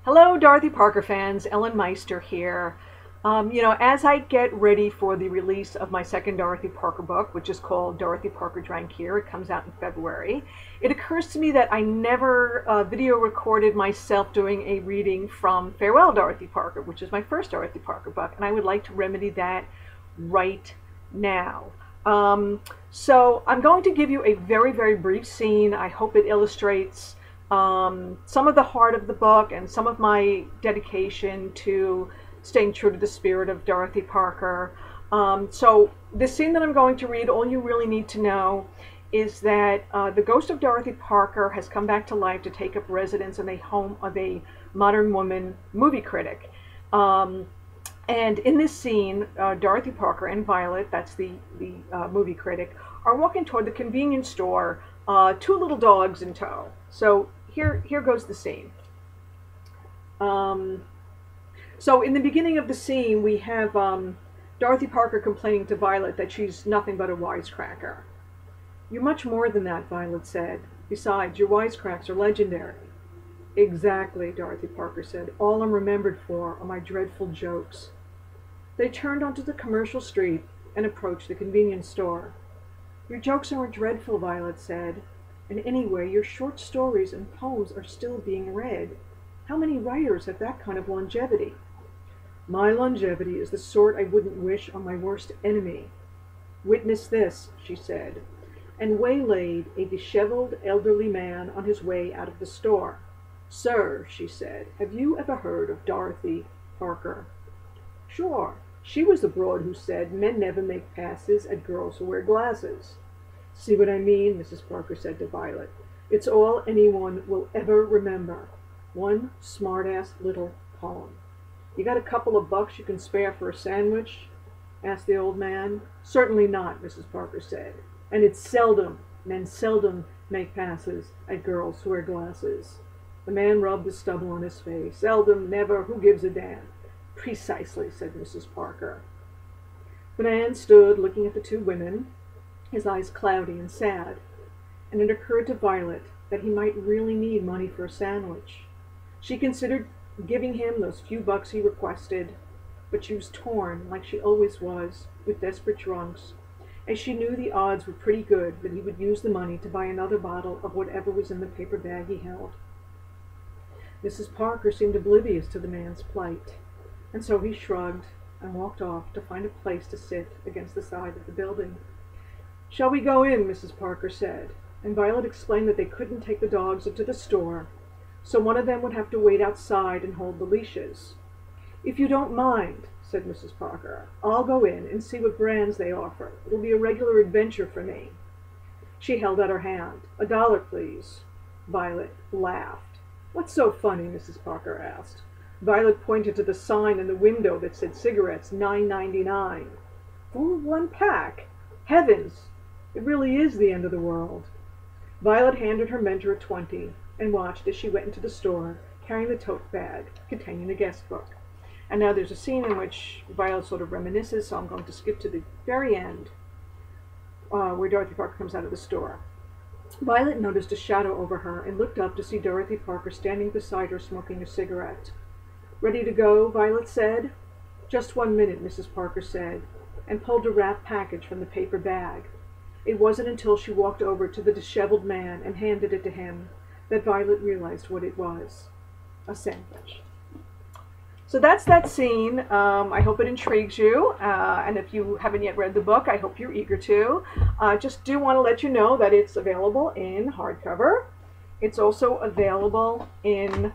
Hello, Dorothy Parker fans. Ellen Meister here. As I get ready for the release of my second Dorothy Parker book, which is called Dorothy Parker Drank Here, it comes out in February, it occurs to me that I never video recorded myself doing a reading from Farewell Dorothy Parker, which is my first Dorothy Parker book, and I would like to remedy that right now. So I'm going to give you a very, very brief scene. I hope it illustrates some of the heart of the book and some of my dedication to staying true to the spirit of Dorothy Parker. So the scene that I'm going to read, all you really need to know is that the ghost of Dorothy Parker has come back to life to take up residence in the home of a modern woman movie critic. And in this scene, Dorothy Parker and Violet, that's the movie critic, are walking toward the convenience store, two little dogs in tow. So here goes the scene. So in the beginning of the scene, we have Dorothy Parker complaining to Violet that she's nothing but a wisecracker. "You're much more than that," Violet said. "Besides, your wisecracks are legendary." "Exactly," Dorothy Parker said. "All I'm remembered for are my dreadful jokes." They turned onto the commercial street and approached the convenience store. "Your jokes aren't dreadful," Violet said. "And anyway, your short stories and poems are still being read. How many writers have that kind of longevity?" "My longevity is the sort I wouldn't wish on my worst enemy. Witness this," she said, and waylaid a disheveled elderly man on his way out of the store. "Sir," she said, "have you ever heard of Dorothy Parker?" "Sure. She was the broad who said men never make passes at girls who wear glasses." "See what I mean?" Mrs. Parker said to Violet. "It's all anyone will ever remember. One smart-ass little poem." "You got a couple of bucks you can spare for a sandwich?" asked the old man. "Certainly not," Mrs. Parker said. "And it's seldom, men seldom make passes at girls who wear glasses." The man rubbed the stubble on his face. "Seldom, never, who gives a damn?" "Precisely," said Mrs. Parker. The man stood looking at the two women, his eyes cloudy and sad, and it occurred to Violet that he might really need money for a sandwich. She considered giving him those few bucks he requested, but she was torn, like she always was, with desperate drunks, as she knew the odds were pretty good that he would use the money to buy another bottle of whatever was in the paper bag he held. Mrs. Parker seemed oblivious to the man's plight, and so he shrugged and walked off to find a place to sit against the side of the building. "Shall we go in?" Mrs. Parker said, and Violet explained that they couldn't take the dogs into the store, so one of them would have to wait outside and hold the leashes. "If you don't mind," said Mrs. Parker, "I'll go in and see what brands they offer. It'll be a regular adventure for me." She held out her hand. "$1, please." Violet laughed. "What's so funny?" Mrs. Parker asked. Violet pointed to the sign in the window that said cigarettes $9.99. "For one pack? Heavens! It really is the end of the world." Violet handed her mentor a 20 and watched as she went into the store, carrying the tote bag containing the guest book. And now there's a scene in which Violet sort of reminisces, so I'm going to skip to the very end, where Dorothy Parker comes out of the store. Violet noticed a shadow over her and looked up to see Dorothy Parker standing beside her smoking a cigarette. "Ready to go?" Violet said. "Just 1 minute," Mrs. Parker said, and pulled a wrapped package from the paper bag. It wasn't until she walked over to the disheveled man and handed it to him that Violet realized what it was. A sandwich. So that's that scene. I hope it intrigues you, and if you haven't yet read the book, I hope you're eager to. Just do want to let you know that it's available in hardcover. It's also available in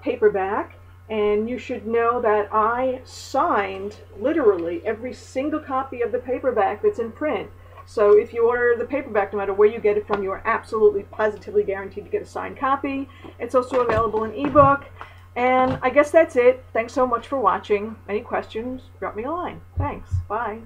paperback, and you should know that I signed literally every single copy of the paperback that's in print. So if you order the paperback, no matter where you get it from, you are absolutely, positively guaranteed to get a signed copy. It's also available in ebook. And I guess that's it. Thanks so much for watching. Any questions, drop me a line. Thanks. Bye.